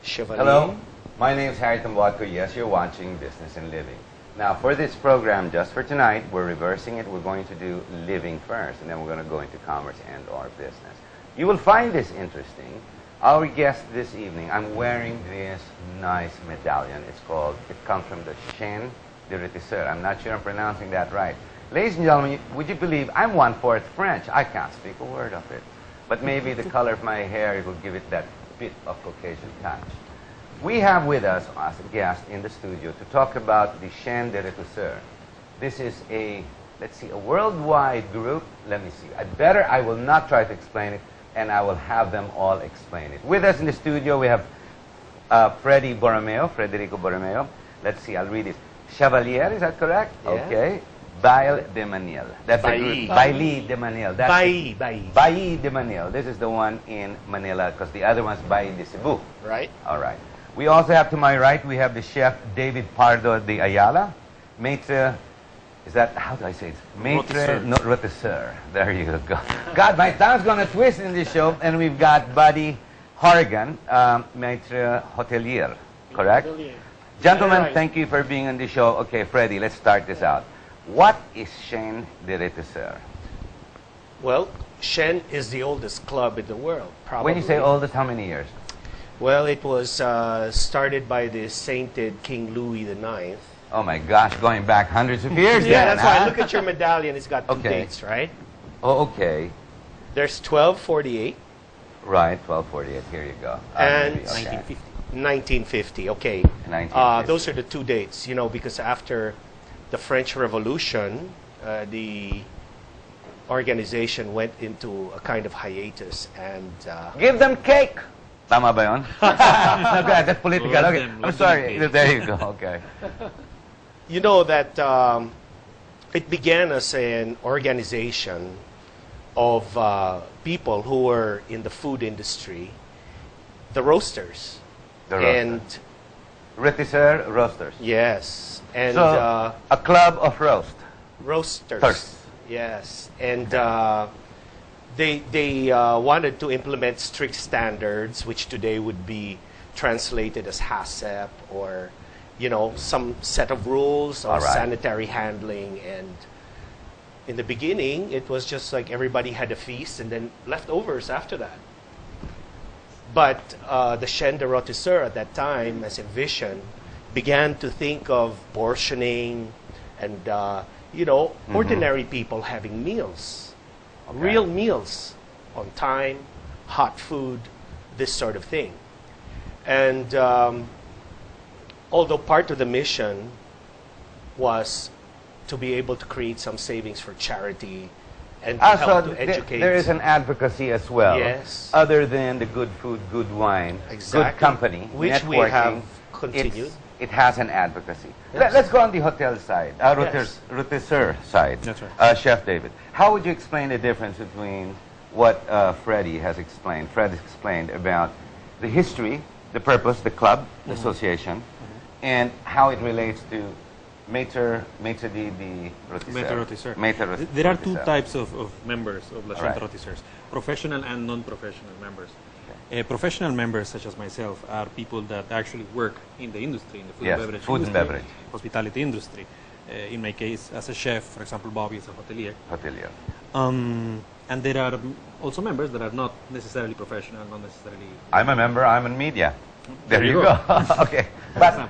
Chevalier. Hello, my name is Harry Tambuatco. Yes, you're watching Business and Living. Now, for this program, just for tonight, we're reversing it. We're going to do living first, and then we're going to go into commerce and or business. You will find this interesting. Our guest this evening, I'm wearing this nice medallion. It comes from the Chaine Rotisseurs. I'm not sure I'm pronouncing that right. Ladies and gentlemen, would you believe I'm 1/4 French? I can't speak a word of it. But maybe the color of my hair will give it that bit of Caucasian touch. We have with us as a guest in the studio to talk about the Chaine Rotisseurs. This is a, let's see, a worldwide group. Let me see. I will not try to explain it, and I will have them all explain it. With us in the studio, we have Federico Borromeo. Let's see, I'll read it. Chevalier, is that correct? Yeah. Okay. Bailly de Manil. That's a group. Bailly de Manil. Bailly de Manil. This is the one in Manila, because the other one's Bailly de Cebu. Right. All right. We also have to my right, we have the chef David Pardo de Ayala. Maitre, is that, how do I say it? Maitre Rotisseur. There you go. God, my tongue's going to twist in this show. And we've got Buddy Horrigan, Maitre Hotelier. Correct? Hotelier. Gentlemen, right. Thank you for being on the show. Okay, Freddie, let's start this out. What is Chaine Rotisseurs? Well, Chaine is the oldest club in the world, probably. When you say oldest, how many years? Well, it was started by the sainted King Louis IX. Oh my gosh, going back hundreds of years. Yeah, then, that's why. Look at your medallion. It's got two dates, right? Oh, okay. There's 1248. Right, 1248. Here you go. And okay. 1950. Okay. 1950. Those are the two dates, you know, because after the French Revolution, the organization went into a kind of hiatus and... Give them cake! Tama ba yun? No, good. That's political. Okay. I'm sorry. There you go. Okay. You know that it began as an organization of people who were in the food industry, the roasters. And Rotisseurs, roasters. Yes. And so, a club of roasters. Yes. And they wanted to implement strict standards, which today would be translated as HACCP, or, you know, some set of rules or sanitary handling. And in the beginning, it was just like everybody had a feast and then leftovers after that. But the Chaine Rotisseurs at that time, as a vision, began to think of portioning and, you know, ordinary people having meals. Real meals on time, hot food, this sort of thing. And although part of the mission was to be able to create some savings for charity and to help to educate. There is an advocacy as well. Yes. Other than the good food, good wine, good company, which we have continued. It has an advocacy. Yes. Let's go on the hotel side, Rotisseur side. That's right. Chef David, how would you explain the difference between what Freddie has explained? Fred explained about the history, the purpose, the club, the association, and how it relates to Maitre Rotisseur. There are two types of members of La Chaine Rotisseurs, professional and non-professional members. Professional members, such as myself, are people that actually work in the industry, in the food and beverage industry, hospitality industry. In my case, as a chef, for example, Bobby is a hotelier. And there are also members that are not necessarily professional, not necessarily... I'm a member, I'm in media. There you go. Okay. But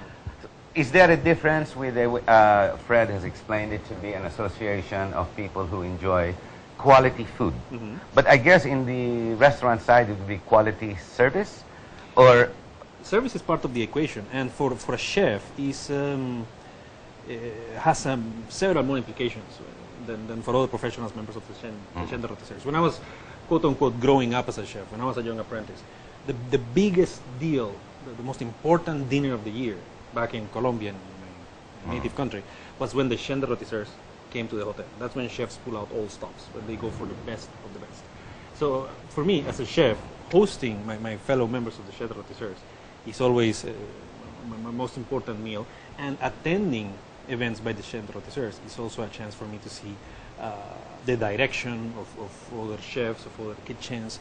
is there a difference with, Fred has explained it to be an association of people who enjoy quality food. But I guess in the restaurant side it would be quality service, or... Service is part of the equation, and for a chef has several more implications than for other professionals, members of the Chaine Rotisseurs. When I was, quote-unquote, growing up as a chef, when I was a young apprentice, the biggest deal, the most important dinner of the year back in Colombia, in my native country, was when the Chaine Rotisseurs came to the hotel. That's when chefs pull out all stops, when they go for the best of the best. So for me, as a chef, hosting my fellow members of the Chaine Rotisseurs is always my most important meal, and attending events by the Chaine Rotisseurs is also a chance for me to see the direction of other chefs, of other kitchens,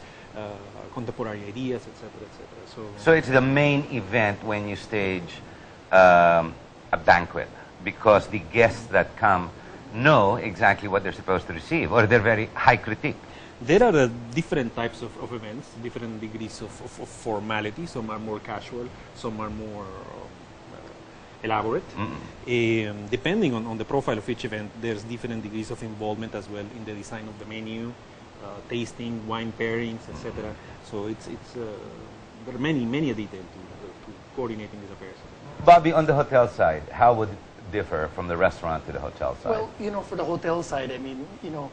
contemporary ideas, etc., etc. So it's the main event when you stage a banquet, because the guests that come know exactly what they're supposed to receive, or they're very high critique. There are different types of events, different degrees of formality. Some are more casual, some are more elaborate. Depending on the profile of each event, there's different degrees of involvement as well in the design of the menu, tasting, wine pairings, etc. So there are many details to coordinating these affairs. Bobby, on the hotel side, how would it differ from the restaurant to the hotel side? Well, you know, for the hotel side, I mean, you know,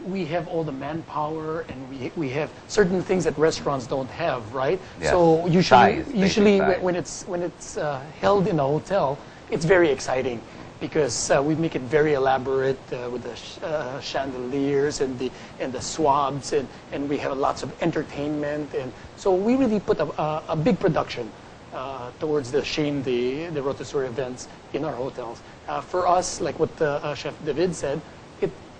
we have all the manpower, and we have certain things that restaurants don't have, right? Yes. So usually size. when it's held in a hotel, it's very exciting, because we make it very elaborate with the chandeliers and the swabs, and we have lots of entertainment, and so we really put a big production towards the Chaine, the Rotisseurs events in our hotels. For us, like what Chef David said,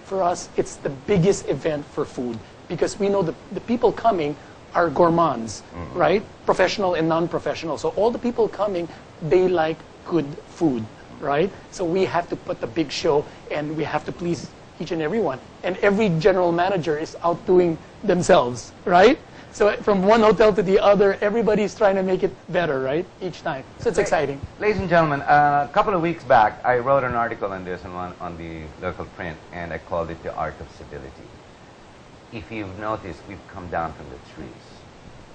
for us, it's the biggest event for food, because we know the people coming are gourmands, right? Professional and non-professional. So all the people coming, they like good food, right? So we have to put the big show, and we have to please each and every one. And every general manager is outdoing themselves, right? So from one hotel to the other, everybody's trying to make it better, right? Each time. So it's exciting. Ladies and gentlemen, a couple of weeks back, I wrote an article on this on the local print, and I called it The Art of Civility. If you've noticed, we've come down from the trees.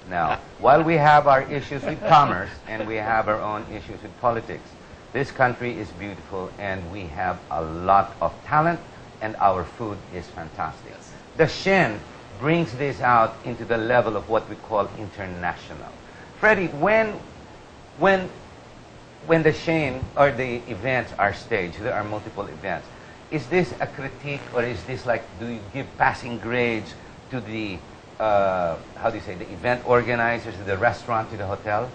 Now, while we have our issues with commerce and we have our own issues with politics, this country is beautiful, and we have a lot of talent, and our food is fantastic. Yes. The Chaine brings this out into the level of what we call international. Freddie, when the Chaine or the events are staged, there are multiple events, is this a critique, or is this like, do you give passing grades to the, how do you say, the event organizers, to the restaurant, to the hotel?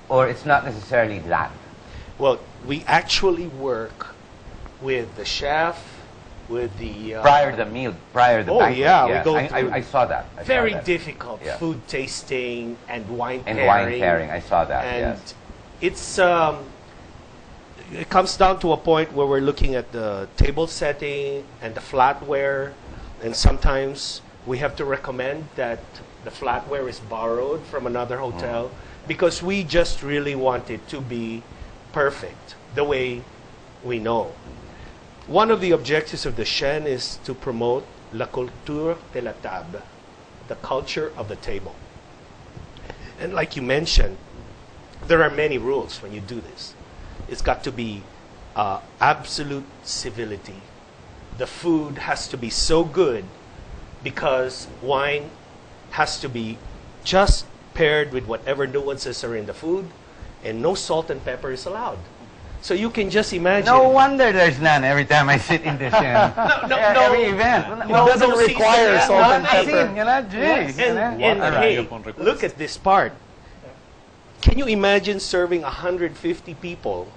Or it's not necessarily that? Well, we actually work with the chef, with the prior to the meal, prior to the banquet. Yeah, yes. we go I through saw that. very difficult Yeah. food tasting and wine And pairing. wine pairing, I saw that, And yes. it's it comes down to a point where we're looking at the table setting and the flatware, and sometimes we have to recommend that the flatware is borrowed from another hotel, because we just really want it to be perfect the way we know. One of the objectives of the Chaine is to promote la culture de la table, the culture of the table. And like you mentioned, there are many rules when you do this. It's got to be absolute civility. The food has to be so good, because wine has to be just paired with whatever nuances are in the food, and no salt and pepper is allowed. So you can just imagine. No wonder there's none every time I sit in the Chaine. Every event. It doesn't require salt and pepper. And hey, look at this part. Can you imagine serving 150 people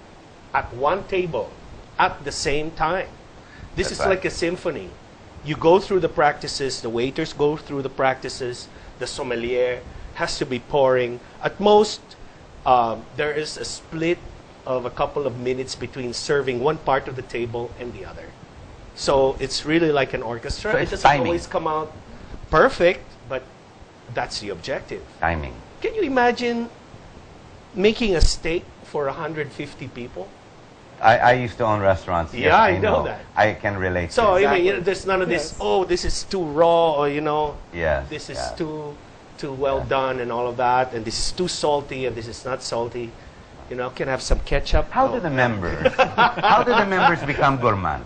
at one table at the same time? This That's is right. like a symphony. You go through the practices, the waiters go through the practices, the sommelier has to be pouring. At most, there is a split of a couple of minutes between serving one part of the table and the other. So it's really like an orchestra. So It it's doesn't timing. always come out perfect, but that's the objective. Timing. Can you imagine making a steak for 150 people? I used to own restaurants. Yes, Yeah, I know that. I can relate So to it. I mean, you know, there's none of this. Yes. Oh, this is too raw, or you know, Yes, this is yes. too well done, and all of that, and this is too salty, and this is not salty. You know, can I have some ketchup? How No. do the members become gourmands?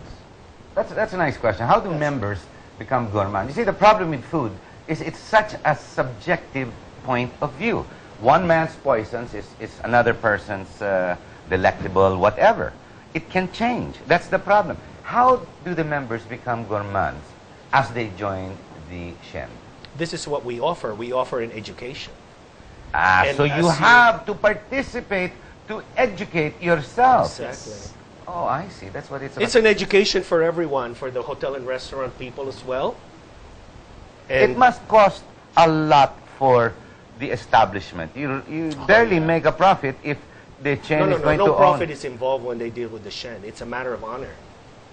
That's a nice question. How do members become gourmands? You see, the problem with food is it's such a subjective point of view. One man's poisons is another person's delectable whatever. It can change. That's the problem. How do the members become gourmands as they join the Chaine? This is what we offer. We offer an education. Ah, And so as you have to participate to educate yourself. Exactly. Oh, I see. That's what it's about. It's an education for everyone, for the hotel and restaurant people as well. And It must cost a lot for the establishment. You barely make a profit if the chain is going to no own. profit is involved when they deal with the Chaine. It's a matter of honor.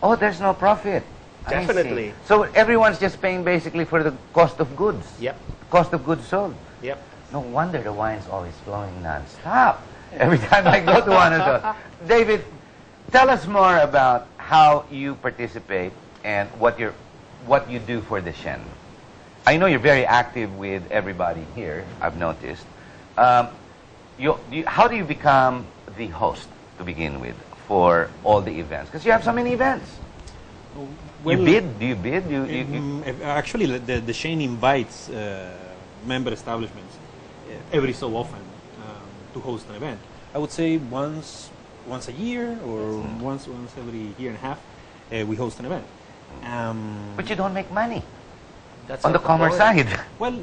Oh, there's no profit. I see. Definitely. So everyone's just paying basically for the cost of goods. Yep. Cost of goods sold. Yep. No wonder the wine's always flowing non-stop every time I go to one of those. David, tell us more about how you participate and what you do for the Chaine. I know you're very active with everybody here, I've noticed. How do you become the host to begin with for all the events? Because you have so many events. Well, you bid? Do you bid? Actually, the Chaine invites member establishments every so often to host an event. I would say once a year or once every year and a half, we host an event. But you don't make money. That's on the commerce side. Well,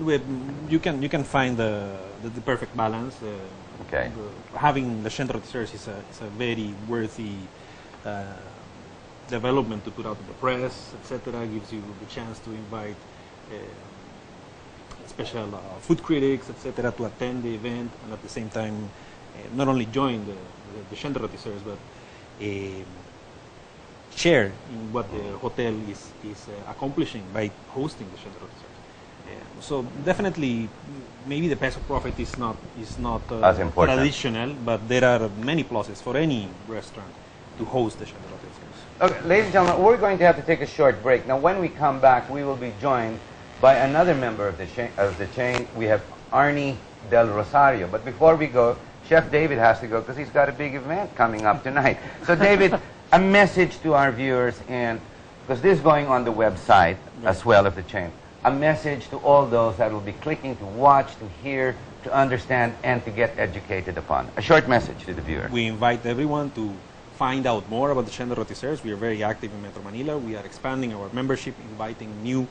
you can find the perfect balance. Okay. Having the Chaine Rotisseurs is a very worthy development to put out in the press, etc. Gives you the chance to invite special food critics, etc., to attend the event, and at the same time, not only join the Chaine Rotisseurs, but share in what the hotel is accomplishing by hosting the Chaine Rotisseurs. So definitely, maybe the peso profit is not as important. Traditional, but there are many pluses for any restaurant to host the Chaine Rotisseurs. Okay, ladies and gentlemen, we're going to have to take a short break. Now, when we come back, we will be joined by another member of the chain. We have Arnie Del Rosario. But before we go, Chef David has to go because he's got a big event coming up tonight. So, David, a message to our viewers, and because this is going on the website as well of the chain, a message to all those that will be clicking to watch, to hear, to understand, and to get educated upon. A short message to the viewer. We invite everyone to find out more about the Chaine Rotisseurs. We are very active in Metro Manila. We are expanding our membership, inviting new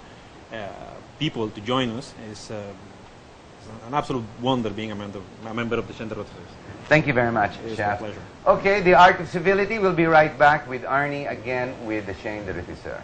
people to join us. It's an absolute wonder being a member of the Chaine Rotisseurs. Thank you very much, It's Chef. a pleasure. Okay, the Art of Civility. We'll be right back with Arnie again with the Chaine Rotisseurs.